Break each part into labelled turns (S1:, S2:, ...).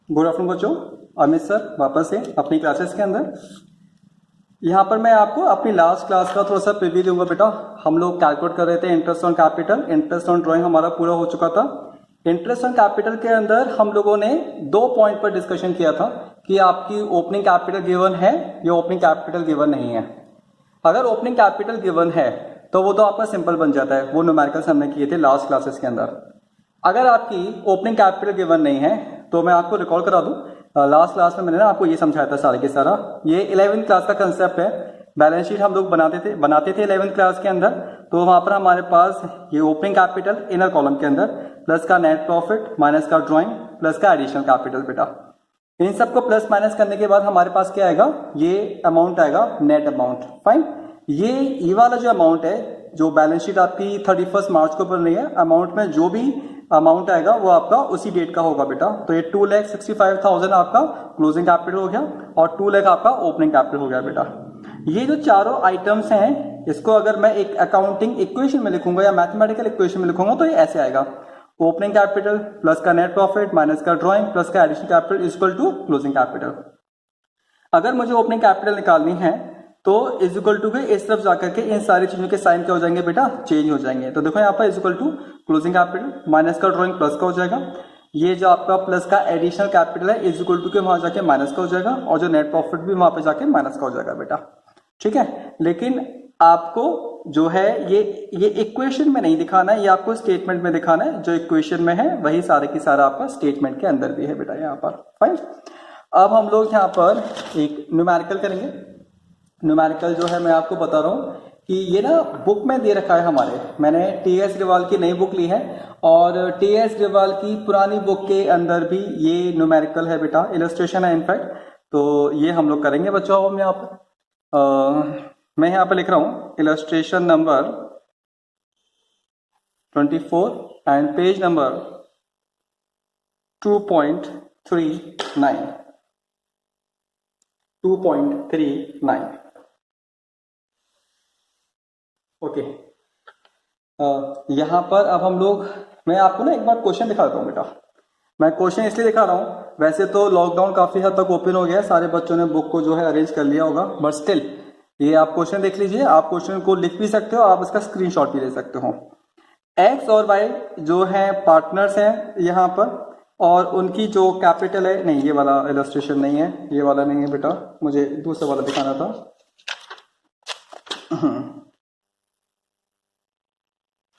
S1: Good afternoon बच्चों, Amit sir वापस से अपनी क्लासेस के अंदर। यहाँ पर मैं आपको अपनी लास्ट क्लास का थोड़ा सा प्रीव्यू दूंगा बेटा। हम लोग कैलकुलेट कर रहे थे interest on capital, interest on drawing हमारा पूरा हो चुका था। इंटरेस्ट ऑन कैपिटल के अंदर हम लोगों ने 2 पॉइंट पर डिस्कशन किया था कि आपकी ओपनिंग कैपिटल गिवन है या ओपनिंग कैपिटल गिवन नहीं है। अगर ओपनिंग कैपिटल गिवन है तो वो तो आपका सिंपल बन जाता है, वो न्यूमेरिकल्स हमने किए थे लास्ट क्लासेस के अंदर। अगर आपकी ओपनिंग कैपिटल गिवन नहीं है तो मैं आपको रिकॉल करा दूं, लास्ट क्लास में मैंने ना आपको ये समझाया था सारा के सारा। ये 11वीं क्लास का कंसेप्ट है। बैलेंस शीट हम लोग बनाते थे 11वीं क्लास के अंदर। तो वहां पर हमारे पास ये ओपनिंग कैपिटल इनर कॉलम के अंदर, प्लस का नेट प्रॉफिट, माइनस का ड्राइंग, प्लस का एडिशनल कैपिटल बेटा। इन सबको प्लस माइनस करने के बाद हमारे पास क्या आएगा, ये अमाउंट आएगा नेट अमाउंट। फाइन। ये वाला जो अमाउंट है, जो बैलेंस शीट आपकी 31 मार्च को बन रही है, अमाउंट में जो भी अमाउंट आएगा वो आपका उसी डेट का होगा बेटा। तो ये 2,65,000 आपका क्लोजिंग कैपिटल हो गया और 2 लाख आपका ओपनिंग कैपिटल हो गया बेटा। ये जो चारों आइटम्स हैं, इसको अगर मैं एक अकाउंटिंग इक्वेशन में लिखूंगा या मैथमेटिकल इक्वेशन में लिखूंगा तो ये ऐसे आएगा, ओपनिंग कैपिटल प्लस का नेट प्रॉफिट माइनस का ड्राइंग प्लस का additional capital is equal to closing capital. अगर मुझे ओपनिंग कैपिटल निकालनी है तो इज इक्वल टू के इस तरफ जाकर के इन सारी चीजों के साइन क्या हो जाएंगे बेटा, चेंज हो जाएंगे। तो देखो यहाँ पर is equal to closing capital minus का ड्राइंग प्लस का हो जाएगा, ये जो आपका प्लस का एडिशनल कैपिटल है इज इक्वल टू के वहां जाके माइनस का हो जाएगा, और जो नेट प्रॉफिट भी वहां पे जाके माइनस का हो जाएगा बेटा। ठीक है, लेकिन आपको जो है ये इक्वेशन में नहीं दिखाना है, ये आपको स्टेटमेंट में दिखाना है। जो इक्वेशन में है वही सारे की सारा आपका स्टेटमेंट के अंदर भी है बेटा यहाँ पर। फाइन। अब हम लोग यहाँ पर एक न्यूमेरिकल करेंगे। न्यूमेरिकल जो है मैं आपको बता रहा हूँ कि ये ना बुक में दे रखा है हमारे, मैंने टी.एस. ग्रेवाल की नई बुक ली है और टी.एस. ग्रेवाल की पुरानी बुक के अंदर भी ये न्यूमेरिकल है बेटा, इलस्ट्रेशन है इनफैक्ट। तो ये हम लोग करेंगे बच्चों। हम यहाँ पर मैं यहाँ पर लिख रहा हूँ illustration number 24 and page number 2.39। Okay. यहाँ पर अब हम लोग, मैं आपको ना एक बार क्वेश्चन दिखाता हूँ बेटा। मैं क्वेश्चन इसलिए दिखा रहा हूँ, वैसे तो लॉकडाउन काफी हद तक ओपन हो गया है, सारे बच्चों ने बुक को जो है अरेंज कर लिया होगा, बट स्टिल ये आप क्वेश्चन देख लीजिए। आप क्वेश्चन को लिख भी सकते हो, आप इसका स्क्रीनशॉट भी ले सकते हो। एक्स और वाई जो है पार्टनर्स हैं यहाँ पर, और उनकी जो कैपिटल है, नहीं ये वाला इलस्ट्रेशन नहीं है, ये वाला नहीं है बेटा, मुझे दूसरा वाला दिखाना था।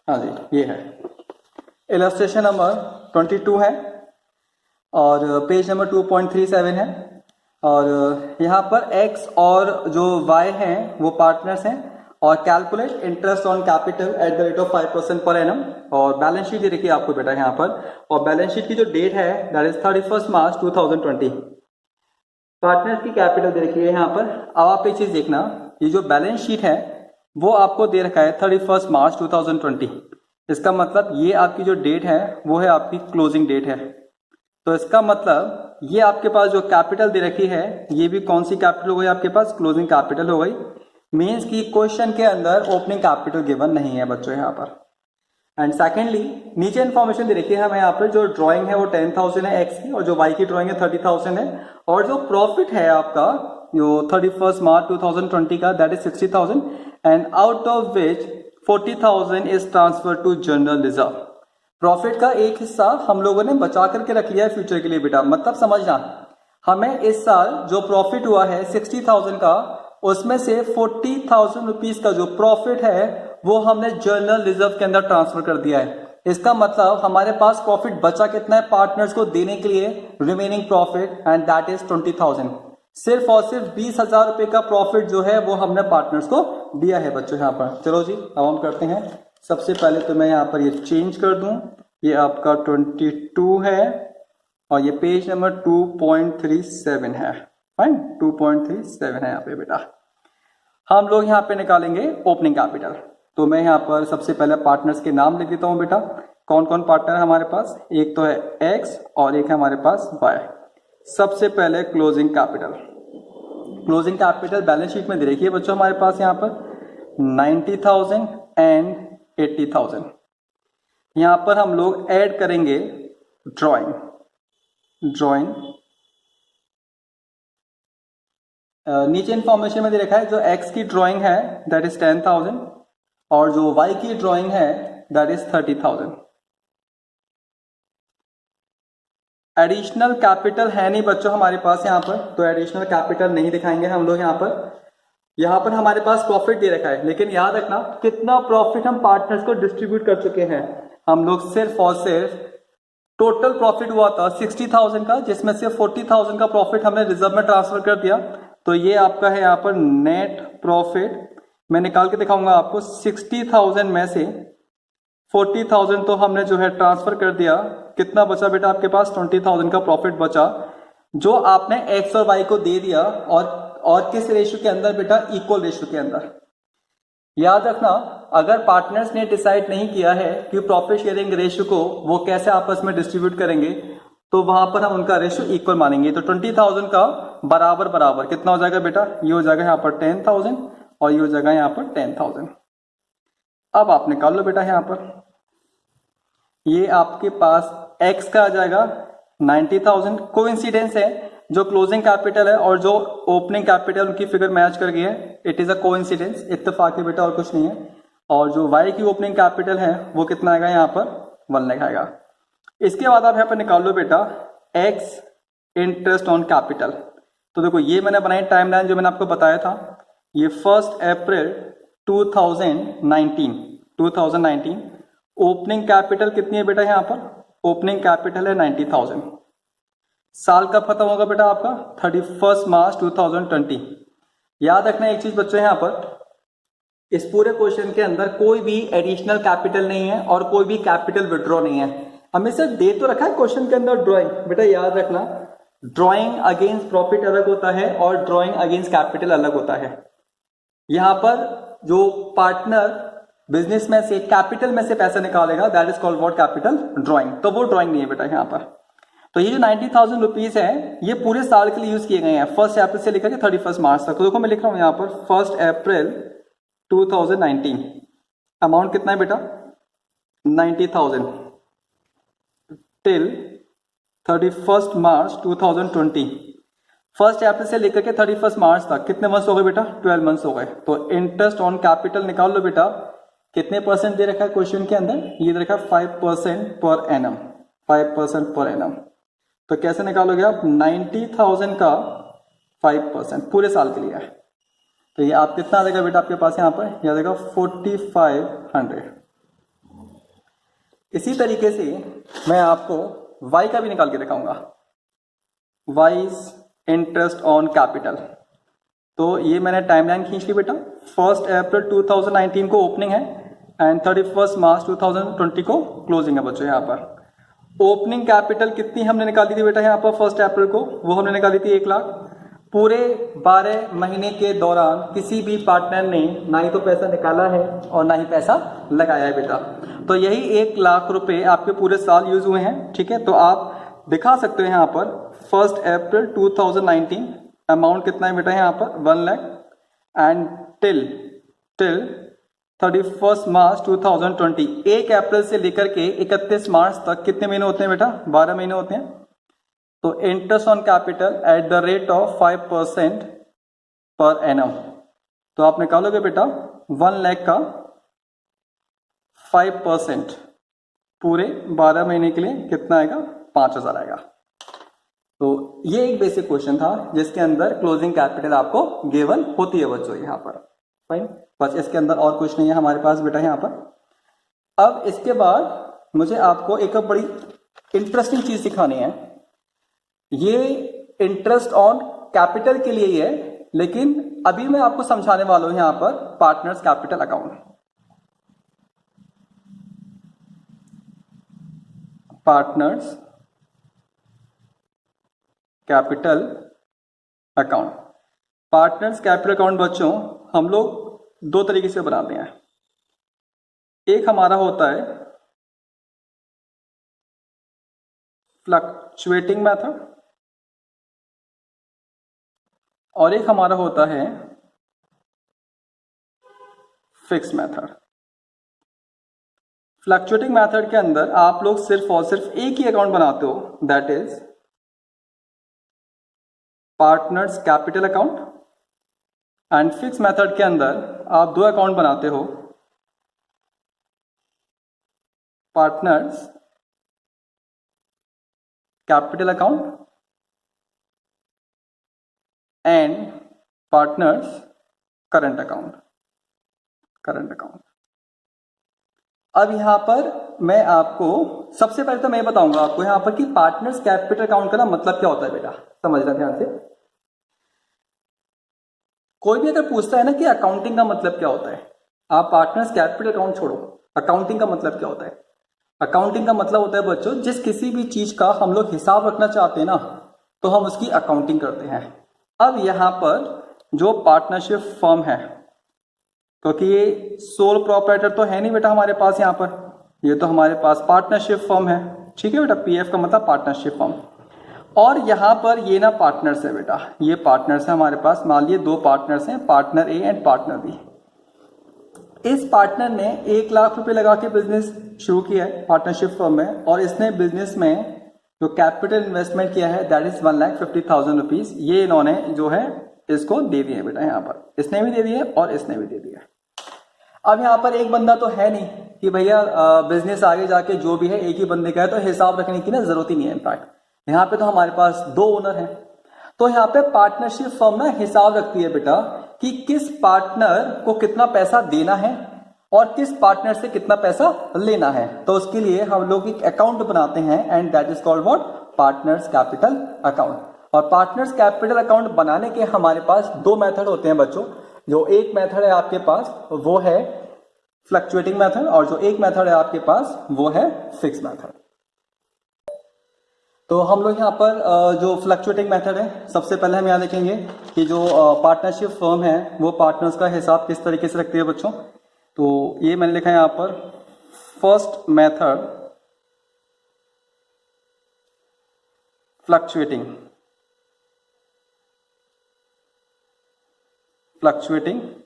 S1: हाँ जी, ये है इलस्ट्रेशन नंबर 22 है और पेज नंबर 2.37 है। और यहाँ पर x और जो y हैं वो पार्टनर्स हैं, और calculate interest on capital at the rate of 5% per annum. और बैलेंस शीट देखिए आपको बेटा यहाँ पर, और बैलेंस शीट की जो डेट है दैट इज 31 मार्च 2020। पार्टनर्स की कैपिटल दे रखी है यहाँ पर। अब आप एक चीज देखना, ये जो बैलेंस शीट है वो आपको दे रखा है 31 मार्च 2020। इसका मतलब ये आपकी जो डेट है वो है आपकी क्लोजिंग डेट है। तो इसका मतलब ये आपके पास जो कैपिटल दे रखी है ये भी कौन सी कैपिटल हो गई आपके पास, क्लोजिंग कैपिटल हो गई। मीन्स की क्वेश्चन के अंदर ओपनिंग कैपिटल गिवन नहीं है बच्चों यहाँ पर। एंड सेकेंडली नीचे इन्फॉर्मेशन दे रखी है हमें यहाँ पर, जो ड्राइंग है वो 10,000 है एक्स की, और जो वाई की ड्राइंग है 30,000 है, और जो प्रॉफिट है आपका जो 31 मार्च 2020 का that is 60,000, and out of which 40,000 is transfer to general reserve. Profit का एक हिस्सा हम लोगों ने बचा करके रख लिया है फ्यूचर के लिए बेटा। मतलब समझना, हमें इस साल जो प्रॉफिट हुआ है 60,000 का, उसमें से 40,000 रुपीज का जो प्रॉफिट है वो हमने जनरल रिजर्व के अंदर ट्रांसफर कर दिया है। इसका मतलब हमारे पास प्रॉफिट बचा कितना है पार्टनर्स को देने के लिए, remaining profit, and that is 20,000। सिर्फ और सिर्फ 20,000 रुपए का प्रॉफिट जो है वो हमने पार्टनर्स को दिया है बच्चों यहाँ पर। चलो जी अब हम करते हैं। सबसे पहले तो मैं यहाँ पर ये चेंज कर दूं, ये आपका 22 है और ये पेज नंबर 2.37 है। फाइन, 2.37 है यहाँ पे बेटा। हम लोग यहाँ पे निकालेंगे ओपनिंग कैपिटल। तो मैं यहाँ पर सबसे पहले पार्टनर्स के नाम लिख देता हूँ बेटा। कौन कौन पार्टनर है हमारे पास, एक तो है एक्स और एक है हमारे पास वाई। सबसे पहले closing capital. Closing capital balance sheet में दे रखी है बच्चों हमारे पास यहाँ पर 90,000 एंड 80,000। यहां पर हम लोग ऐड करेंगे ड्राइंग। ड्राइंग, नीचे इंफॉर्मेशन में दे रखा है जो एक्स की ड्राइंग है दैट इज 10,000 और जो वाई की ड्राइंग है दैट इज 30,000। एडिशनल कैपिटल है नहीं बच्चों हमारे पास यहाँ पर, तो एडिशनल कैपिटल नहीं दिखाएंगे हम लोग यहाँ पर। यहाँ पर हमारे पास प्रॉफिट दे रखा है, लेकिन याद रखना कितना प्रॉफिट हम पार्टनर्स को डिस्ट्रीब्यूट कर चुके हैं। हम लोग सिर्फ और सिर्फ टोटल प्रॉफिट हुआ था 60,000 का, जिसमें से 40,000 का प्रॉफिट हमने रिजर्व में ट्रांसफर कर दिया। तो ये आपका है यहाँ पर नेट प्रॉफिट, मैं निकाल के दिखाऊंगा आपको। 60,000 में से 40,000 तो हमने जो है ट्रांसफर कर दिया, कितना बचा बेटा आपके पास? 20,000 का प्रॉफिट बचा, जो आपने एक्स और वाई को दे दिया। और किस रेशियो के अंदर बेटा? इक्वल रेशियो के अंदर। याद रखना, अगर पार्टनर्स ने डिसाइड नहीं किया है कि प्रॉफिट शेयरिंग रेशियो को वो कैसे आपस में डिस्ट्रीब्यूट करेंगे, तो वहां पर हम उनका रेशियो इक्वल मानेंगे। तो 20,000 का बराबर बराबर कितना हो जाएगा बेटा? ये हो जाएगा यहाँ पर 10,000 और ये हो जाएगा यहाँ पर 10,000। अब आप निकाल लो बेटा यहाँ पर, ये आपके पास x का आ जाएगा 90,000। कोइंसिडेंस है, जो क्लोजिंग कैपिटल है और जो ओपनिंग कैपिटल उनकी फिगर मैच कर गई है, इट इज अ कोइंसिडेंस, इत्तेफाक है बेटा और कुछ नहीं है। और जो y की ओपनिंग कैपिटल है वो कितना आएगा यहाँ पर? 1 लाख आएगा। इसके बाद आप यहाँ पर निकाल लो बेटा x इंटरेस्ट ऑन कैपिटल। तो देखो ये मैंने बनाई टाइमलाइन जो मैंने आपको बताया था, ये 1 अप्रैल 2019 ओपनिंग कैपिटल कितनी है बेटा? यहाँ पर ओपनिंग कैपिटल है 90,000। साल कब खत्म होगा बेटा आपका? 31 मार्च 2020। याद रखना एक चीज बच्चों, यहाँ पर इस पूरे क्वेश्चन के अंदर कोई भी एडिशनल कैपिटल नहीं है और कोई भी कैपिटल विड्रॉ नहीं है। हमें सिर्फ दे तो रखा है क्वेश्चन के अंदर ड्रॉइंग। बेटा याद रखना, ड्रॉइंग अगेंस्ट प्रॉफिट अलग होता है और ड्रॉइंग अगेंस्ट कैपिटल अलग होता है। यहां पर जो पार्टनर बिजनेस में से कैपिटल में से पैसा निकालेगा that is called what? Capital drawing. तो वो ड्रॉइंग नहीं है बेटा यहाँ पर। तो ये जो 90,000 रुपीज है ये पूरे साल के लिए यूज किए गए हैं, 1 अप्रैल से लेकर के 31 मार्च तक। तो देखो मैं लिख रहा हूं यहाँ पर 1 अप्रैल 2019 अमाउंट कितना है बेटा? 90,000 टिल 31 मार्च 2020। 1 अप्रैल से लेकर के 31 मार्च तक कितने मंथ्स हो गए बेटा? 12 मंथ्स हो गए। तो इंटरेस्ट ऑन कैपिटल निकाल लो बेटा, कितने परसेंट दे रखा है क्वेश्चन के अंदर? ये दे रखा है 5% पर एनम, 5% पर एनम। तो कैसे निकालोगे आप? 90,000 का 5% पूरे साल के लिए है। तो ये आप कितना आ जाएगा बेटा आपके पास यहाँ पर? यह आ जाएगा 4,500। इसी तरीके से मैं आपको y का भी निकाल के दिखाऊंगा, वाइज इंटरेस्ट ऑन कैपिटल। तो ये मैंने टाइमलाइन खींच ली बेटा, 1 अप्रैल 2019 को ओपनिंग है एंड 31 मार्च 2020 को क्लोजिंग है बच्चों। यहाँ पर ओपनिंग कैपिटल कितनी हमने निकाली थी बेटा यहाँ पर 1 अप्रैल को? वो हमने निकाली थी 1 लाख। पूरे 12 महीने के दौरान किसी भी पार्टनर ने ना ही तो पैसा निकाला है और ना ही पैसा लगाया है बेटा। तो यही 1 लाख रुपए आपके पूरे साल यूज हुए हैं। ठीक है, तो आप दिखा सकते हो यहाँ पर 1 अप्रैल 2019 अमाउंट कितना है बेटा यहाँ पर? 1 लाख एंड टिल 31 मार्च 2020। 1 अप्रैल से लेकर के 31 मार्च तक कितने महीने होते हैं बेटा? 12 महीने होते हैं। तो interest on capital at the rate of 5% per annum. तो आप निकालोगे बेटा 1 लाख का 5% पूरे 12 महीने के लिए कितना आएगा? 5,000 आएगा। तो ये एक बेसिक क्वेश्चन था जिसके अंदर क्लोजिंग कैपिटल आपको गिवन होती है बच्चों यहाँ पर। फाइन, बस इसके अंदर और कुछ नहीं है हमारे पास बेटा यहाँ पर। अब इसके बाद मुझे आपको एक बड़ी इंटरेस्टिंग चीज सिखानी है। ये इंटरेस्ट ऑन कैपिटल के लिए ही है, लेकिन अभी मैं आपको समझाने वाला हूं यहां पर partners capital account. Partners capital account. Partners capital account बच्चों हम लोग 2 तरीके से बनाते हैं। एक हमारा होता है फ्लक्चुएटिंग मेथड और एक हमारा होता है फिक्स मेथड। फ्लक्चुएटिंग मेथड के अंदर आप लोग सिर्फ और सिर्फ एक ही अकाउंट बनाते हो, that is partners capital account and fix method के अंदर आप दो अकाउंट बनाते हो, partners capital account and partners current account. अब यहां पर मैं आपको सबसे पहले तो मैं बताऊंगा आपको यहां पर कि पार्टनर्स कैपिटल अकाउंट का ना मतलब क्या होता है बेटा, समझना ध्यान से। कोई भी अगर पूछता है ना कि अकाउंटिंग का मतलब क्या होता है, आप पार्टनर्स कैपिटल अकाउंट छोड़ो, अकाउंटिंग का मतलब क्या होता है। अकाउंटिंग का मतलब होता है बच्चों, जिस किसी भी चीज का हम लोग हिसाब रखना चाहते हैं ना, तो हम उसकी अकाउंटिंग करते हैं। अब यहां पर जो पार्टनरशिप फर्म है, क्योंकि ये सोल प्रोप्राइटर तो है नहीं बेटा हमारे पास, यहाँ पर ये तो हमारे पास पार्टनरशिप फर्म है, ठीक है बेटा। पीएफ का मतलब पार्टनरशिप फर्म। और यहाँ पर ये ना पार्टनर्स है बेटा, ये पार्टनर्स है हमारे पास। मान लीजिए दो पार्टनर्स हैं, partner A and partner B. इस पार्टनर ने 1 लाख रुपए लगा के बिजनेस शुरू किया है पार्टनरशिप फर्म में, और इसने बिजनेस में जो कैपिटल इन्वेस्टमेंट किया है दैट इज 1,50,000 रुपीज। ये इन्होंने जो है इसको दे दिए बेटा, यहाँ पर इसने भी दे दिए और इसने भी दे दिया। अब यहाँ पर एक बंदा तो है नहीं कि भैया बिजनेस आगे जाके जो भी है एक ही बंदे का है, तो हिसाब रखने की ना जरूरत ही नहीं है। इनफैक्ट यहाँ पे तो हमारे पास 2 ओनर हैं, तो यहाँ पे पार्टनरशिप फर्म ना हिसाब रखती है बेटा कि किस पार्टनर को कितना पैसा देना है और किस पार्टनर से कितना पैसा लेना है। तो उसके लिए हम लोग एक अकाउंट बनाते हैं and that is called what, partners capital account. और पार्टनर्स कैपिटल अकाउंट बनाने के हमारे पास 2 मेथड होते हैं बच्चों। जो एक मेथड है आपके पास वो है फ्लक्चुएटिंग मेथड, और जो एक मेथड है आपके पास वो है फिक्स मेथड। तो हम लोग यहाँ पर जो फ्लक्चुएटिंग मेथड है, सबसे पहले हम यहाँ देखेंगे कि जो पार्टनरशिप फर्म है वो पार्टनर्स का हिसाब किस तरीके से रखती है बच्चों। तो ये मैंने लिखा है यहाँ पर फर्स्ट मेथड फ्लक्चुएटिंग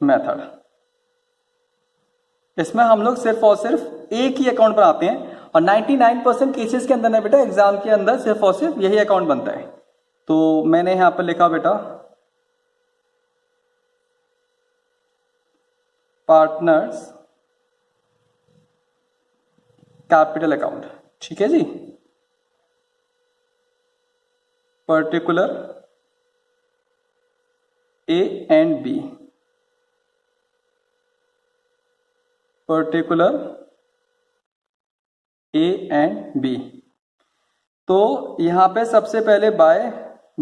S1: मेथड। इसमें हम लोग सिर्फ और सिर्फ एक ही अकाउंट बनाते हैं, और 99% केसेस के अंदर ना बेटा एग्जाम के अंदर सिर्फ और सिर्फ यही अकाउंट बनता है। तो मैंने यहां पर लिखा बेटा पार्टनर्स कैपिटल अकाउंट, ठीक है जी। Particular A and B, particular A and B. तो यहां पे सबसे पहले बाय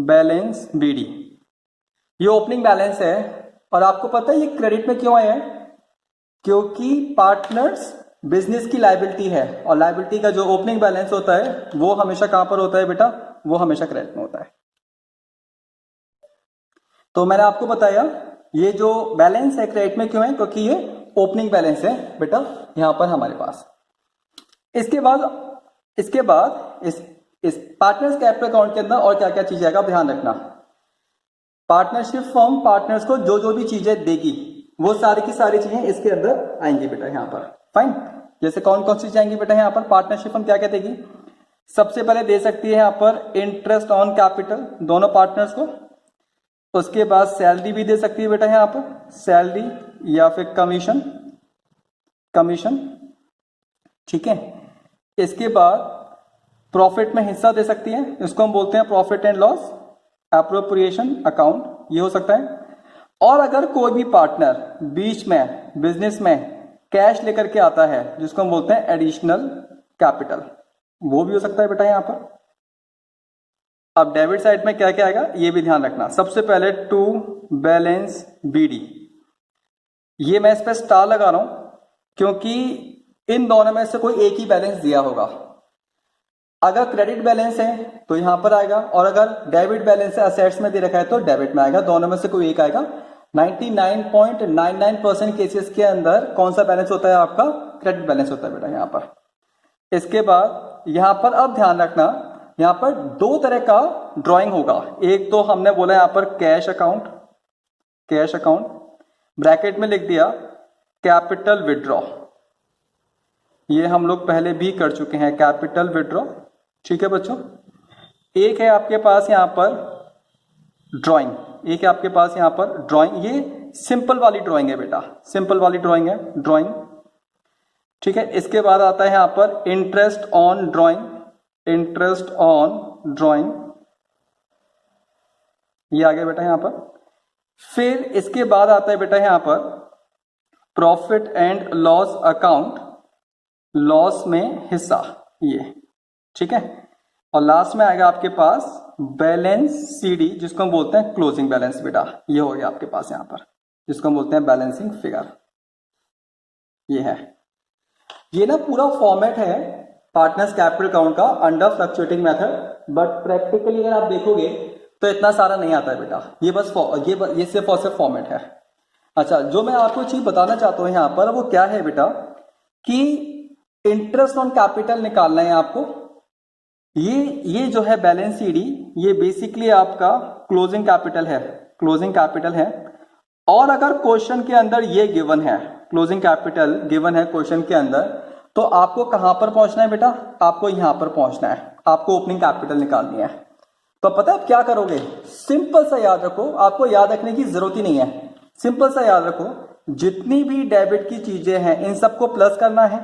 S1: बैलेंस बीडी, ये ओपनिंग बैलेंस है। और आपको पता है ये क्रेडिट में क्यों आया है, क्योंकि पार्टनर्स बिजनेस की लायबिलिटी है, और लायबिलिटी का जो ओपनिंग बैलेंस होता है वो हमेशा कहां पर होता है बेटा, वो हमेशा क्रेडिट में होता है। तो मैंने आपको बताया ये जो बैलेंस है क्रेडिट में क्यों है, क्योंकि ये ओपनिंग बैलेंस है बेटा यहां पर हमारे पास। इसके बाद इस पार्टनर्स कैपिटल अकाउंट के अंदर और क्या क्या चीजें आएगा ध्यान रखना। पार्टनरशिप फर्म पार्टनर्स को जो भी चीजें देगी वो सारी की सारी चीजें इसके अंदर आएंगी बेटा यहाँ पर। फाइन, जैसे कौन कौन सी चीजें आएंगी बेटा यहाँ पर, पार्टनरशिप फर्म क्या क्या देगी। सबसे पहले दे सकती है यहाँ पर इंटरेस्ट ऑन कैपिटल दोनों पार्टनर्स को। उसके बाद सैलरी भी दे सकती है बेटा यहाँ पर, सैलरी या फिर कमीशन, ठीक है। इसके बाद प्रॉफिट में हिस्सा दे सकती है, इसको हम बोलते हैं profit and loss appropriation account, ये हो सकता है। और अगर कोई भी पार्टनर बीच में बिजनेस में कैश लेकर के आता है जिसको हम बोलते हैं एडिशनल कैपिटल, वो भी हो सकता है बेटा यहाँ पर। अब डेबिट साइड में क्या क्या आएगा ये भी ध्यान रखना। सबसे पहले टू बैलेंस बीडी, ये मैं इस पर स्टार लगा रहा हूं क्योंकि इन दोनों में से कोई एक ही बैलेंस दिया होगा। अगर क्रेडिट बैलेंस है तो यहां पर आएगा, और अगर डेबिट बैलेंस है असेट्स में दे रखा है तो डेबिट में आएगा। दोनों में से कोई एक आएगा। 99.99% केसेस के अंदर कौन सा बैलेंस होता है आपका, क्रेडिट बैलेंस होता है बेटा यहाँ पर। इसके बाद यहां पर अब ध्यान रखना, यहां पर 2 तरह का ड्राइंग होगा। एक तो हमने बोला यहां पर कैश अकाउंट, ब्रैकेट में लिख दिया कैपिटल विड्रॉ, ये हम लोग पहले भी कर चुके हैं कैपिटल विड्रॉ, ठीक है बच्चों। एक है आपके पास यहां पर ड्राइंग, एक है आपके पास यहाँ पर ड्राइंग, ये सिंपल वाली ड्राइंग है बेटा, सिंपल वाली ड्राइंग है, ड्राइंग। ठीक है, इसके बाद आता है यहाँ पर interest on drawing, interest on drawing, ये आ गया बेटा यहाँ पर। फिर इसके बाद आता है बेटा यहाँ पर profit and loss account, loss में हिस्सा, ये ठीक है। और लास्ट में आएगा आपके पास बैलेंस सीडी, जिसको हम बोलते हैं क्लोजिंग बैलेंस बेटा, ये हो गया आपके पास यहाँ पर, जिसको हम बोलते हैं बैलेंसिंग फिगर, ये है। ये ना पूरा फॉर्मेट है पार्टनर्स कैपिटल अकाउंट का under fluctuating method, but practically अगर आप देखोगे तो इतना सारा नहीं आता है बेटा, ये बस ये सिर्फ और सिर्फ फॉर्मेट है। अच्छा, जो मैं आपको चीज बताना चाहता हूं यहाँ पर वो क्या है बेटा, कि इंटरेस्ट ऑन कैपिटल निकालना है आपको। ये जो है बैलेंस सीडी, ये बेसिकली आपका क्लोजिंग कैपिटल है, क्लोजिंग कैपिटल है। और अगर क्वेश्चन के अंदर ये गिवन है, क्लोजिंग कैपिटल गिवन है क्वेश्चन के अंदर, तो आपको कहां पर पहुंचना है बेटा, आपको यहां पर पहुंचना है, आपको ओपनिंग कैपिटल निकालनी है। तो पता है आप क्या करोगे, सिंपल सा याद रखो, आपको याद रखने की जरूरत ही नहीं है, सिंपल सा याद रखो, जितनी भी डेबिट की चीजें हैं इन सबको प्लस करना है,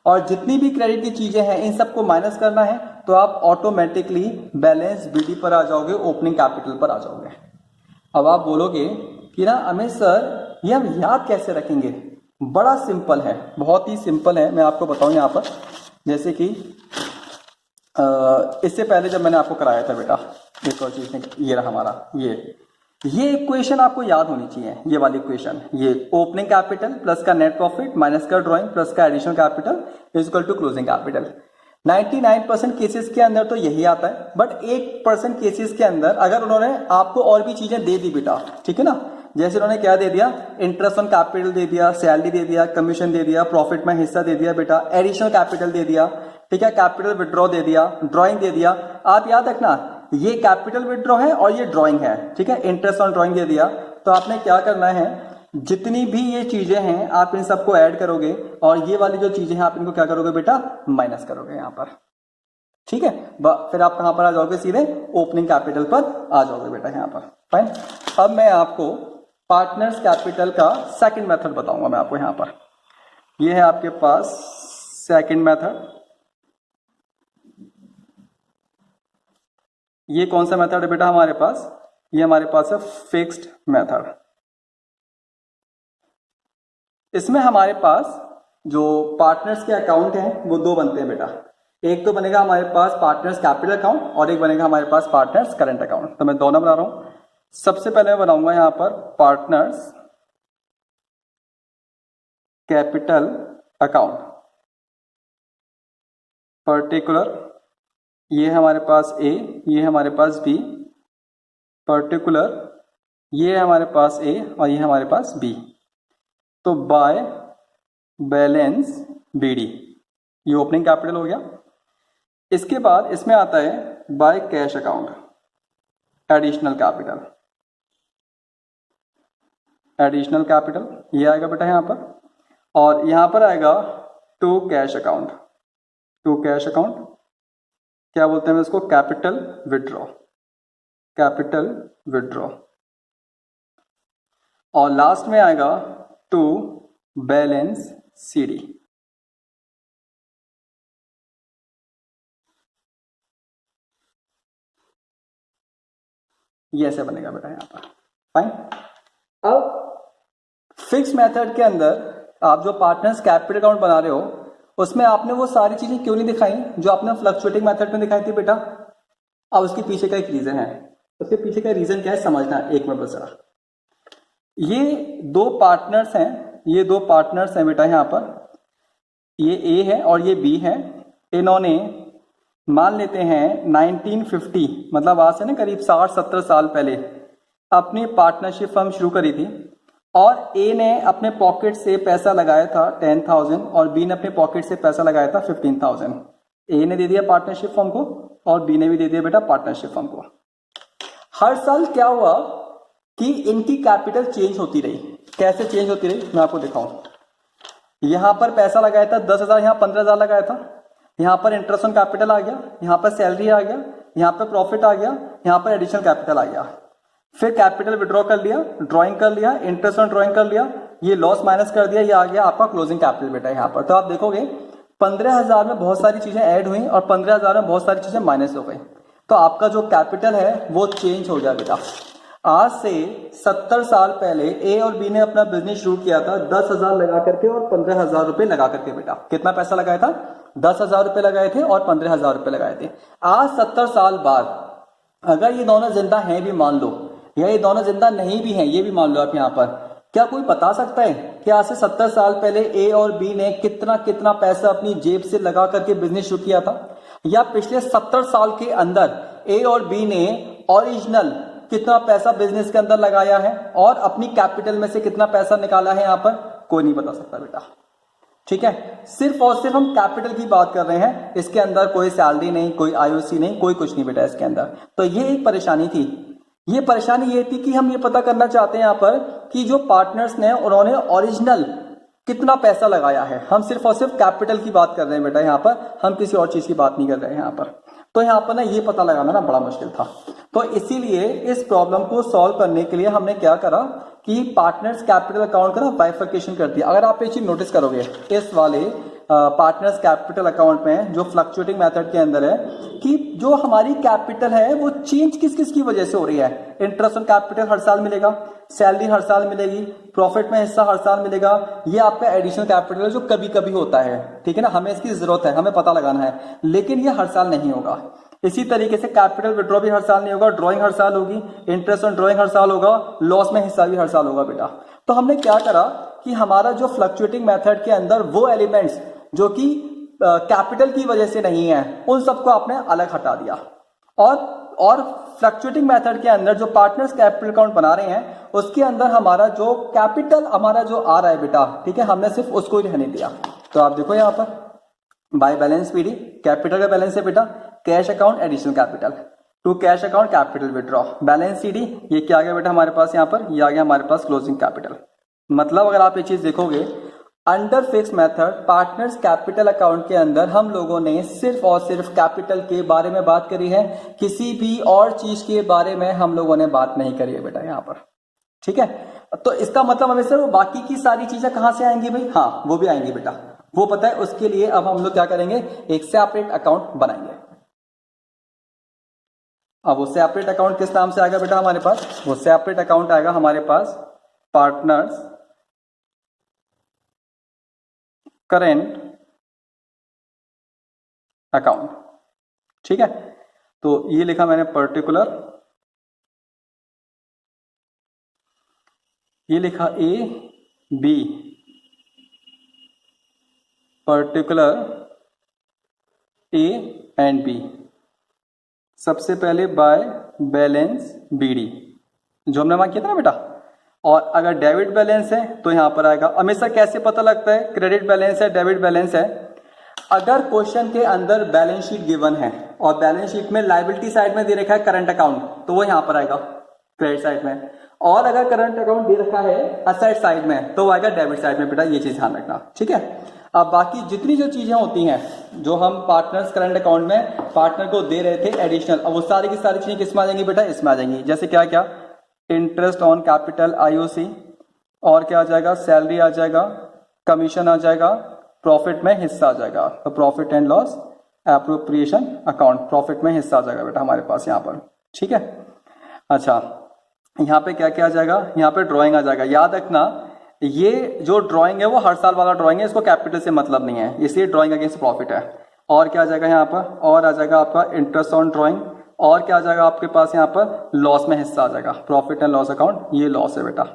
S1: और जितनी भी क्रेडिट की चीजें हैं इन सबको माइनस करना है, तो आप ऑटोमेटिकली बैलेंस बीडी पर आ जाओगे, ओपनिंग कैपिटल पर आ जाओगे। अब आप बोलोगे कि ना अमित सर ये हम याद कैसे रखेंगे, बड़ा सिंपल है, बहुत ही सिंपल है। मैं आपको बताऊं यहाँ पर, जैसे कि इससे पहले जब मैंने आपको कराया था बेटा एक और चीज, ये रहा हमारा ये इक्वेशन आपको याद होनी चाहिए, ये वाली इक्वेशन, ये ओपनिंग कैपिटल प्लस का नेट प्रॉफिट माइनस का ड्राइंग प्लस का additional capital is equal to closing capital. 99% cases के अंदर तो यही आता है, बट 1% केसेस के अंदर अगर उन्होंने आपको और भी चीजें दे दी बेटा, ठीक है ना, जैसे उन्होंने क्या दे दिया, इंटरेस्ट ऑन कैपिटल दे दिया, सैलरी दे दिया, कमीशन दे दिया, प्रॉफिट में हिस्सा दे दिया बेटा, एडिशनल कैपिटल दे दिया, ठीक है, कैपिटल विड्रॉ दे दिया, ड्राइंग दे दिया। आप याद रखना ये कैपिटल विड्रॉ है और ये ड्राइंग है, ठीक है, इंटरेस्ट ऑन ड्राइंग दे दिया। तो आपने क्या करना है, जितनी भी ये चीजें हैं आप इन सबको ऐड करोगे, और ये वाली जो चीजें हैं आप इनको क्या करोगे बेटा, माइनस करोगे यहाँ पर, ठीक है। फिर आप कहां पर आ जाओगे, सीधे ओपनिंग कैपिटल पर आ जाओगे बेटा यहाँ पर, फाइन। अब मैं आपको पार्टनर्स कैपिटल का सेकंड मेथड बताऊंगा मैं आपको यहाँ पर। ये है आपके पास सेकंड मेथड। ये कौन सा मेथड है बेटा हमारे पास, ये हमारे पास है फिक्स्ड मेथड। इसमें हमारे पास जो पार्टनर्स के अकाउंट हैं वो दो बनते हैं बेटा, एक तो बनेगा हमारे पास पार्टनर्स कैपिटल अकाउंट और एक बनेगा हमारे पास पार्टनर्स करंट अकाउंट। तो मैं दोनों बना रहा हूं। सबसे पहले मैं बनाऊंगा यहां पर पार्टनर्स कैपिटल अकाउंट पर्टिकुलर, ये है हमारे पास ए, ये है हमारे पास बी, पर्टिकुलर ये है हमारे पास ए और ये है हमारे पास बी। तो बाय बैलेंस बीडी, ये ओपनिंग कैपिटल हो गया। इसके बाद इसमें आता है by cash account additional capital, additional capital ये आएगा बेटा यहां पर, और यहां पर आएगा to cash account, to cash account क्या बोलते हैं इसको, कैपिटल विड्रॉ, कैपिटल विड्रॉ। और लास्ट में आएगा टू बैलेंस सीडी। ये ऐसे बनेगा बेटा यहां पर, फाइन। अब फिक्स मेथड के अंदर आप जो पार्टनर्स कैपिटल अकाउंट बना रहे हो उसमें आपने वो सारी चीजें क्यों नहीं दिखाई जो आपने फ्लक्चुएटिंग मेथड में दिखाई थी बेटा। अब उसके पीछे का एक रीजन है, उसके पीछे का रीजन क्या है समझना एक मिनट बस। ये दो पार्टनर्स हैं, ये दो पार्टनर्स हैं बेटा यहाँ पर, ये ए है और ये बी है। इन्होंने मान लेते हैं 1950 मतलब आज से ना करीब 60-70 साल पहले अपनी पार्टनरशिप फर्म शुरू करी थी, और ए ने अपने पॉकेट से पैसा लगाया था 10,000 और बी ने अपने पॉकेट से पैसा लगाया था 15,000। ए ने दे दिया पार्टनरशिप फर्म को और बी ने भी दे दिया बेटा पार्टनरशिप फर्म को। हर साल क्या हुआ कि इनकी कैपिटल चेंज होती रही। कैसे चेंज होती रही मैं आपको दिखाऊं। यहां पर पैसा लगाया था 10,000, यहां 15,000 लगाया था, यहां पर इंटरेस्ट ऑन कैपिटल आ गया, यहां पर सैलरी आ गया, यहां पर प्रॉफिट आ गया, यहां पर एडिशनल कैपिटल आ गया। फिर कैपिटल विड्रॉ कर लिया, ड्राइंग कर लिया, इंटरेस्ट ऑन ड्राइंग कर लिया, ये लॉस माइनस कर दिया, ये आ गया आपका क्लोजिंग कैपिटल बेटा यहाँ पर। तो आप देखोगे 15,000 में बहुत सारी चीजें ऐड हुई और 15,000 में बहुत सारी चीजें माइनस हो गई। तो आपका जो कैपिटल है वो चेंज हो गया बेटा। आज से 70 साल पहले ए और बी ने अपना बिजनेस शुरू किया था 10,000 लगा करके और 15,000 रुपए लगा करके बेटा। कितना पैसा लगाया था? 10,000 रुपए लगाए थे और 15,000 रुपए लगाए थे। आज 70 साल बाद अगर ये दोनों जिंदा हैं भी मान लो, या ये दोनों जिंदा नहीं भी हैं ये भी मान लो आप यहाँ पर, क्या कोई बता सकता है कि आज से 70 साल पहले ए और बी ने कितना कितना पैसा अपनी जेब से लगा करके बिजनेस शुरू किया था? या पिछले 70 साल के अंदर ए और बी ने ओरिजिनल कितना पैसा बिजनेस के अंदर लगाया है और अपनी कैपिटल में से कितना पैसा निकाला है? यहाँ पर कोई नहीं बता सकता बेटा। ठीक है, सिर्फ और सिर्फ हम कैपिटल की बात कर रहे हैं, इसके अंदर कोई सैलरी नहीं, कोई आईओसी नहीं, कोई कुछ नहीं बेटा इसके अंदर। तो ये एक परेशानी थी। ये परेशानी ये थी कि हम ये पता करना चाहते हैं यहाँ पर कि जो पार्टनर्स ने उन्होंने ओरिजिनल कितना पैसा लगाया है। हम सिर्फ और सिर्फ कैपिटल की बात कर रहे हैं बेटा यहाँ पर, हम किसी और चीज की बात नहीं कर रहे हैं यहाँ पर। तो यहाँ पर ना ये पता लगाना ना बड़ा मुश्किल था। तो इसीलिए इस प्रॉब्लम को सॉल्व करने के लिए हमने क्या करा कि पार्टनर्स कैपिटल अकाउंट का ना बाइफर्केशन कर दिया। अगर आप ये चीज नोटिस करोगे इस वाले पार्टनर्स कैपिटल अकाउंट में जो फ्लक्चुएटिंग मेथड के अंदर है कि जो हमारी कैपिटल है वो चेंज किस किस की वजह से हो रही है। इंटरेस्ट ऑन कैपिटल हर साल मिलेगा, सैलरी हर साल मिलेगी, प्रॉफिट में हिस्सा हर साल मिलेगा। ये आपका एडिशनल कैपिटल है जो कभी कभी होता है, ठीक है ना, हमें इसकी जरूरत है, हमें पता लगाना है, लेकिन ये हर साल नहीं होगा। इसी तरीके से कैपिटल विड्रॉ भी हर साल नहीं होगा, ड्राइंग हर साल होगी, इंटरेस्ट ऑन ड्राइंग हर साल होगा, लॉस में हिस्सा भी हर साल होगा बेटा। तो हमने क्या करा कि हमारा जो फ्लक्चुएटिंग मेथड के अंदर वो एलिमेंट्स जो कि कैपिटल की वजह से नहीं है उन सबको आपने अलग हटा दिया। और फ्लक्चुएटिंग मेथड के अंदर जो पार्टनर्स कैपिटल अकाउंट बना रहे हैं उसके अंदर हमारा जो कैपिटल हमारा जो आ रहा है बेटा, ठीक है, हमने सिर्फ उसको ही रहने दिया। तो आप देखो यहाँ पर बाय बैलेंस पीडी कैपिटल का बैलेंस है बेटा, cash account additional capital, to cash account capital withdraw, balance CD ये क्या आ गया बेटा हमारे पास यहाँ पर, ये आ गया हमारे पास क्लोजिंग कैपिटल। मतलब अगर आप ये चीज देखोगे under fix method partners capital account के अंदर हम लोगों ने सिर्फ और सिर्फ कैपिटल के बारे में बात करी है, किसी भी और चीज के बारे में हम लोगों ने बात नहीं करी है बेटा यहाँ पर। ठीक है, तो इसका मतलब हमें सर बाकी की सारी चीजें कहां से आएंगी भाई? हाँ वो भी आएंगी बेटा, वो पता है। उसके लिए अब हम लोग क्या करेंगे, एक सेपरेट अकाउंट बनाएंगे। अब वो सेपरेट अकाउंट किस नाम से आएगा बेटा हमारे पास? वो सेपरेट अकाउंट आएगा हमारे पास पार्टनर्स करेंट अकाउंट। ठीक है, तो ये लिखा मैंने पर्टिकुलर, ये लिखा A B, particular A and B. सबसे पहले बाय बैलेंस बीडी जो हमने वहां किया था ना बेटा। और अगर डेबिट बैलेंस है तो यहां पर आएगा। हमेशा कैसे पता लगता है क्रेडिट बैलेंस है डेबिट बैलेंस है? अगर क्वेश्चन के अंदर बैलेंस शीट गिवन है और बैलेंस शीट में लायबिलिटी साइड में दे रखा है करंट अकाउंट, तो वो यहां पर आएगा क्रेडिट साइड में। और अगर करंट अकाउंट दे रखा है असेट साइड में तो वो आएगा डेबिट साइड में बेटा, ये चीज ध्यान रखना। ठीक है, अब बाकी जितनी जो चीजें होती हैं जो हम पार्टनर्स करंट अकाउंट में पार्टनर को दे रहे थे एडिशनल, अब वो सारी की सारी चीजें किसमें आ जाएंगी बेटा? इसमें आ जाएंगी। जैसे क्या क्या, इंटरेस्ट ऑन कैपिटल आईओसी, और क्या आ जाएगा, सैलरी आ जाएगा, कमीशन आ जाएगा, प्रॉफिट में हिस्सा आ जाएगा। तो profit and loss appropriation account, profit में हिस्सा आ जाएगा बेटा हमारे पास यहाँ पर। ठीक है, अच्छा यहाँ पे क्या क्या आ जाएगा, यहाँ पे ड्राइंग आ जाएगा। याद रखना ये जो ड्राइंग है वो हर साल वाला ड्राइंग है, इसको कैपिटल से मतलब नहीं है, इसलिए ड्राइंग अगेंस्ट प्रॉफिट है। और क्या आ जाएगा यहाँ पर, और आ जाएगा आपका इंटरेस्ट ऑन ड्राइंग, और क्या आ जाएगा आपके पास यहाँ पर, लॉस में हिस्सा आ जाएगा, प्रॉफिट एंड लॉस अकाउंट, ये लॉस है बेटा।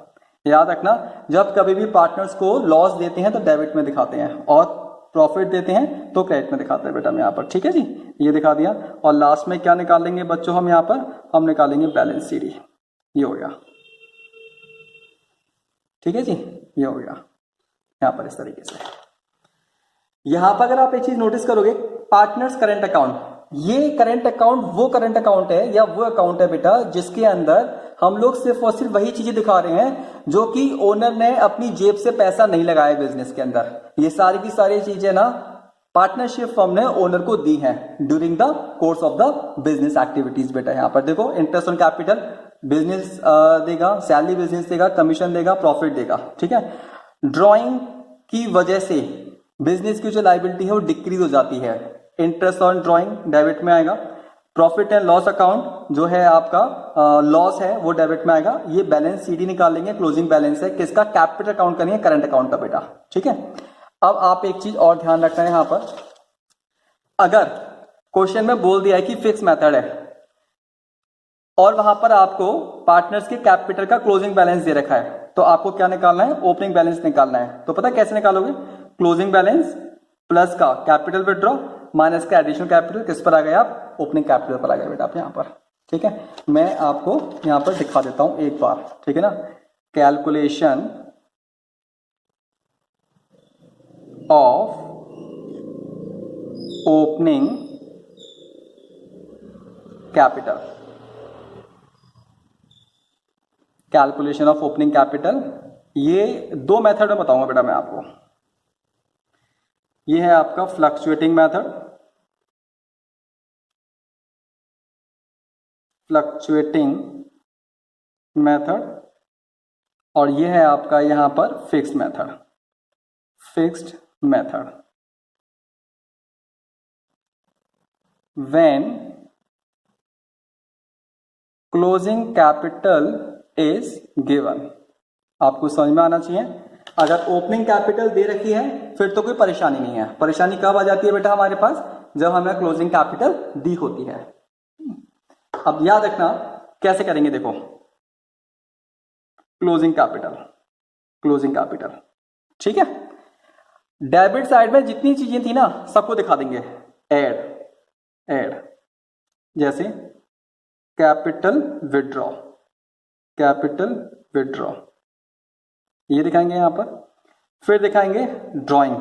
S1: याद रखना जब कभी भी पार्टनर्स को लॉस देते हैं तो डेबिट में दिखाते हैं और प्रॉफिट देते हैं तो क्रेडिट में दिखाते हैं बेटा हम यहाँ पर। ठीक है जी, ये दिखा दिया। और लास्ट में क्या निकालेंगे बच्चों हम यहाँ पर, हम निकालेंगे बैलेंस सीडी, ये हो गया। ठीक है जी, ये हो गया यहाँ पर इस तरीके से। यहां पर अगर आप एक चीज नोटिस करोगे, पार्टनर्स करंट अकाउंट, ये करंट अकाउंट वो करंट अकाउंट है या वो अकाउंट है बेटा जिसके अंदर हम लोग सिर्फ और सिर्फ वही चीजें दिखा रहे हैं जो कि ओनर ने अपनी जेब से पैसा नहीं लगाया बिजनेस के अंदर। ये सारी की सारी चीजें ना पार्टनरशिप फर्म ने ओनर को दी हैं during the course of the business activities बेटा। यहां पर देखो इंटरेस्ट ऑन कैपिटल बिजनेस देगा, सैलरी बिजनेस देगा, कमीशन देगा, प्रॉफिट देगा। ठीक है, ड्रॉइंग की वजह से बिजनेस की जो लाइबिलिटी है वो डिक्रीज हो जाती है। इंटरेस्ट ऑन ड्रॉइंग डेबिट में आएगा। प्रॉफिट एंड लॉस अकाउंट जो है आपका लॉस है वो डेबिट में आएगा। ये बैलेंस सीडी निकालेंगे, क्लोजिंग बैलेंस है किसका, कैपिटल अकाउंट करेंगे, करंट अकाउंट का बेटा। ठीक है, अब आप एक चीज और ध्यान रखना है यहां पर, अगर क्वेश्चन में बोल दिया है कि फिक्स मेथड है और वहां पर आपको पार्टनर्स के कैपिटल का क्लोजिंग बैलेंस दे रखा है, तो आपको क्या निकालना है, ओपनिंग बैलेंस निकालना है। तो पता कैसे निकालोगे, क्लोजिंग बैलेंस प्लस का कैपिटल विड्रॉ माइनस का एडिशनल कैपिटल, किस पर आ गए आप, ओपनिंग कैपिटल पर आ गए बेटा आप यहां पर। ठीक है, मैं आपको यहां पर दिखा देता हूं एक बार। ठीक है ना, calculation of opening capital, calculation of opening capital, ये दो मेथड में बताऊंगा बेटा मैं आपको। ये है आपका फ्लक्चुएटिंग मेथड, फ्लक्चुएटिंग मेथड, और ये है आपका यहां पर fixed method, fixed method. When closing capital is given, आपको समझ में आना चाहिए। अगर ओपनिंग कैपिटल दे रखी है फिर तो कोई परेशानी नहीं है। परेशानी कब आ जाती है बेटा हमारे पास, जब हमें क्लोजिंग कैपिटल दी होती है। अब याद रखना कैसे करेंगे, देखो क्लोजिंग कैपिटल, क्लोजिंग कैपिटल। ठीक है, डेबिट साइड में जितनी चीजें थी ना सबको दिखा देंगे, ऐड, जैसे कैपिटल विड्रॉ, कैपिटल विड्रॉ ये दिखाएंगे यहां पर, फिर दिखाएंगे ड्राइंग,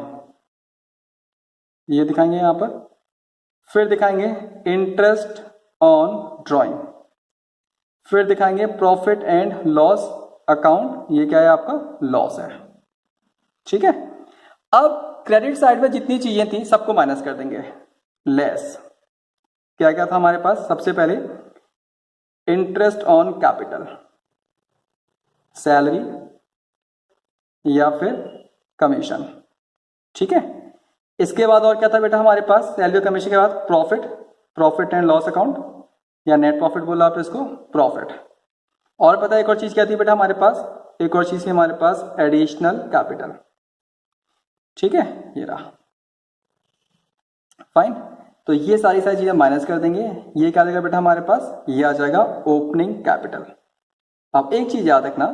S1: ये दिखाएंगे यहां पर, फिर दिखाएंगे इंटरेस्ट ऑन ड्राइंग, फिर दिखाएंगे प्रॉफिट एंड लॉस अकाउंट, ये क्या है आपका, लॉस है। ठीक है, अब क्रेडिट साइड में जितनी चीजें थी सबको माइनस कर देंगे, लेस क्या क्या था हमारे पास, सबसे पहले इंटरेस्ट ऑन कैपिटल, सैलरी या फिर कमीशन। ठीक है, इसके बाद और क्या था बेटा हमारे पास, सैलरी और कमीशन के बाद profit, profit and loss account या नेट प्रॉफिट बोला आप इसको, प्रॉफिट। और पता है एक और चीज क्या थी बेटा हमारे पास, एक और चीज थी हमारे पास एडिशनल कैपिटल। ठीक है, ये रहा, फाइन। तो ये सारी चीजें माइनस कर देंगे, ये क्या देगा बेटा हमारे पास, ये आ जाएगा ओपनिंग कैपिटल। अब एक चीज याद रखना,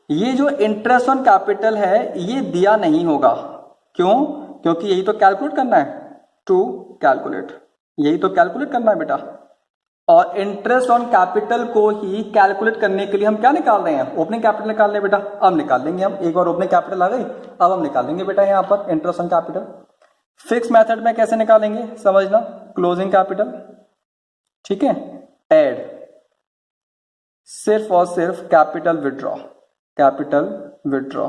S1: ये जो इंटरेस्ट ऑन कैपिटल है ये दिया नहीं होगा, क्यों, क्योंकि यही तो कैलकुलेट करना है, टू कैलकुलेट, यही तो कैलकुलेट करना है बेटा। और इंटरेस्ट ऑन कैपिटल को ही कैलकुलेट करने के लिए हम क्या निकाल रहे हैं, ओपनिंग कैपिटल निकाल रहे हैं बेटा। अब निकाल लेंगे हम, एक बार ओपनिंग कैपिटल आ गई, अब हम निकालेंगे बेटा यहाँ पर interest on capital. Fix method में कैसे निकालेंगे समझना, क्लोजिंग कैपिटल, ठीक है, ऐड, सिर्फ और सिर्फ capital withdraw, capital withdraw,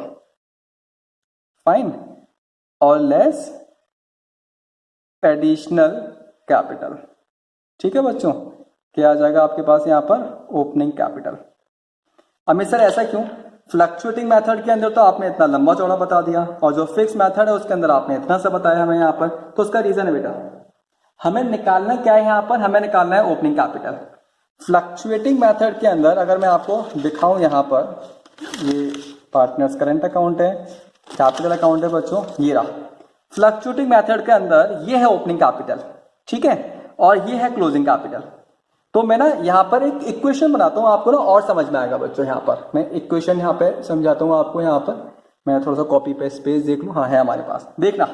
S1: fine, और लेस एडिशनल कैपिटल। ठीक है बच्चों, क्या आ जाएगा आपके पास यहां पर, ओपनिंग कैपिटल। अमित सर ऐसा क्यों, फ्लक्चुएटिंग मेथड के अंदर तो आपने इतना लंबा चौड़ा बता दिया और जो फिक्स मेथड है उसके अंदर आपने इतना सा बताया हमें यहाँ पर, तो उसका रीजन है बेटा हमें निकालना क्या है, यहाँ पर हमें निकालना है ओपनिंग कैपिटल। फ्लक्चुएटिंग मेथड के अंदर अगर मैं आपको दिखाऊं, यहाँ पर ये पार्टनर्स करंट अकाउंट है, कैपिटल अकाउंट है बच्चों, ये रहा। फ्लक्चुएटिंग मेथड के अंदर ये है ओपनिंग कैपिटल, ठीक है, और ये है क्लोजिंग कैपिटल। तो मैं ना यहाँ पर एक इक्वेशन बनाता हूँ, आपको ना और समझ में आएगा बच्चों। यहाँ पर मैं इक्वेशन यहाँ पे समझाता हूँ आपको। यहाँ पर मैं थोड़ा सा कॉपी पे स्पेस देख लूँ, हाँ है हमारे पास, देखना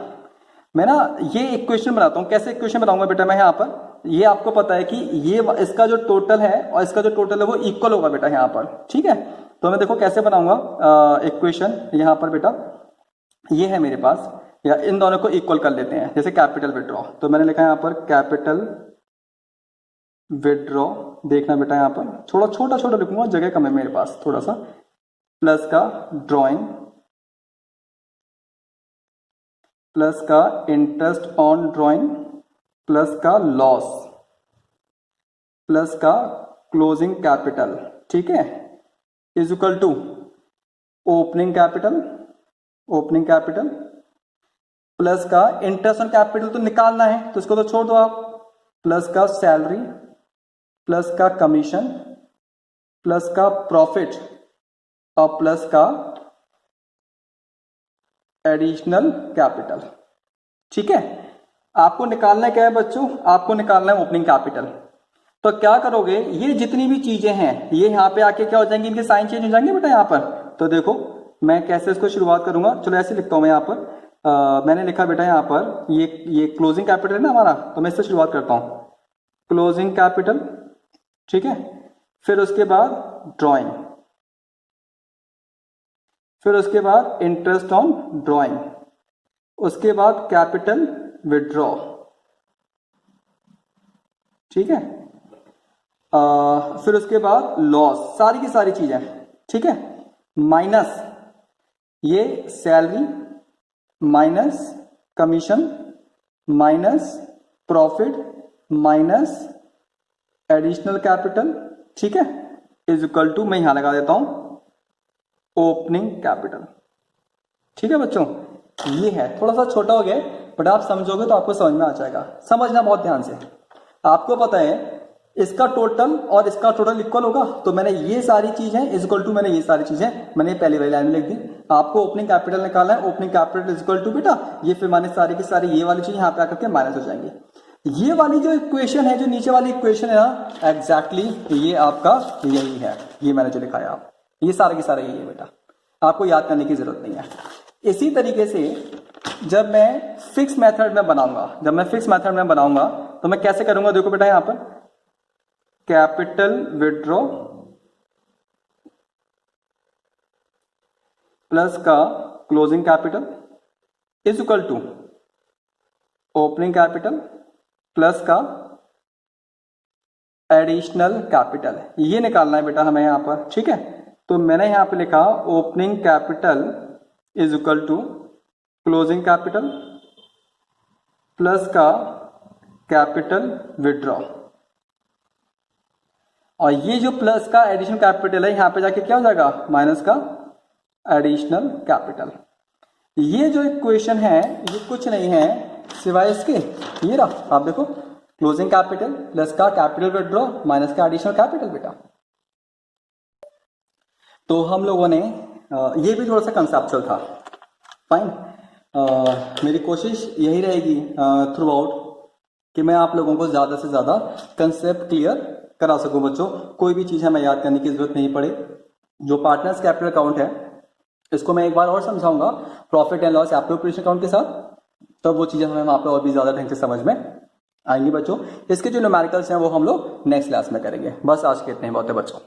S1: मैं ना ये इक्वेशन बनाता हूँ। कैसे इक्वेशन बनाऊंगा बेटा मैं यहाँ पर, ये आपको पता है कि ये इसका जो टोटल है और इसका जो टोटल है वो इक्वल होगा बेटा यहाँ पर, ठीक है। तो मैं देखो कैसे बनाऊंगा इक्वेशन यहाँ पर बेटा, ये है मेरे पास, या इन दोनों को इक्वल कर लेते हैं। जैसे कैपिटल विड्रॉ, तो मैंने लिखा है यहाँ पर कैपिटल विड्रॉ, देखना बेटा यहाँ पर थोड़ा छोटा छोटा लिखूंगा, जगह कम है मेरे पास थोड़ा सा, प्लस का ड्रॉइंग, प्लस का इंटरेस्ट ऑन ड्रॉइंग, प्लस का लॉस, प्लस का क्लोजिंग कैपिटल, ठीक है, is equal to opening capital plus का इंटरेस्ट ऑन कैपिटल तो निकालना है तो इसको तो छोड़ दो आप, प्लस का सैलरी प्लस का कमीशन प्लस का प्रॉफिट और प्लस का एडिशनल कैपिटल। ठीक है, आपको निकालना क्या है बच्चों, आपको निकालना है ओपनिंग कैपिटल। तो क्या करोगे, ये जितनी भी चीजें हैं ये यहाँ पे आके क्या हो जाएंगी, इनके साइन चेंज हो जाएंगे बेटा यहाँ पर। तो देखो मैं कैसे इसको शुरुआत करूंगा, चलो ऐसे लिखता हूं मैं यहाँ पर। मैंने लिखा बेटा यहाँ पर ये क्लोजिंग कैपिटल है ना हमारा, तो मैं इससे शुरुआत करता हूं, क्लोजिंग कैपिटल। ठीक है, फिर उसके बाद ड्राइंग, फिर उसके बाद इंटरेस्ट ऑन ड्राइंग, उसके बाद कैपिटल विड्रॉ। ठीक है, फिर उसके बाद लॉस, सारी की सारी चीजें। ठीक है, माइनस ये salary minus commission minus profit minus additional capital. ठीक है, इज इक्वल टू, मैं यहां लगा देता हूं ओपनिंग कैपिटल। ठीक है बच्चों, ये है, थोड़ा सा छोटा हो गया बट आप समझोगे तो आपको समझ में आ जाएगा। समझना बहुत ध्यान से। आपको पता है इसका टोटल और इसका टोटल इक्वल होगा, तो मैंने ये सारी चीजें इज इक्वल टू, मैंने ये सारी चीजें मैंने पहली वाली लाइन में लिख दी। आपको ओपनिंग कैपिटल निकालना है, opening capital is equal to बेटा ये, फिर माइनस सारी की सारी ये वाली चीज यहाँ पे आकर के माइनस हो जाएंगी। ये वाली जो इक्वेशन है, जो नीचे वाली इक्वेशन है ना, एग्जैक्टली ये आपका यही है, ये मैंने जो लिखा है आप, ये सारा की सारा यही है बेटा, आपको याद करने की जरूरत नहीं है। इसी तरीके से जब मैं फिक्स मेथड में बनाऊंगा, तो मैं कैसे करूंगा, देखो बेटा यहां पर कैपिटल विड्रॉ प्लस का closing capital is equal to opening capital plus का एडिशनल कैपिटल, ये निकालना है बेटा हमें यहां पर। ठीक है, तो मैंने यहां पे लिखा opening capital is equal to closing capital plus का कैपिटल विड्रॉ, और ये जो प्लस का एडिशनल कैपिटल है यहां पे जाके क्या हो जाएगा, माइनस का एडिशनल कैपिटल। ये जो इक्वेशन है ये कुछ नहीं है सिवाय इसके, ये रहा, आप देखो क्लोजिंग कैपिटल प्लस का कैपिटल विड्रॉ माइनस का एडिशनल कैपिटल बेटा। तो हम लोगों ने ये भी थोड़ा सा कंसेप्चुअल था, फाइन। मेरी कोशिश यही रहेगी थ्रू आउट कि मैं आप लोगों को ज्यादा से ज्यादा कंसेप्ट क्लियर करा सकूं बच्चों। कोई भी चीज हमें याद करने की जरूरत नहीं पड़े। जो पार्टनर्स कैपिटल अकाउंट है इसको मैं एक बार और समझाऊंगा profit and loss appropriation account के साथ, तब वो चीजें हमें वहां पर और भी ज्यादा ढंग से समझ में आएंगी बच्चों। इसके जो न्यूमेरिकल्स हैं वो हम लोग नेक्स्ट क्लास में करेंगे। बस आज के इतने ही बहुत है बच्चों।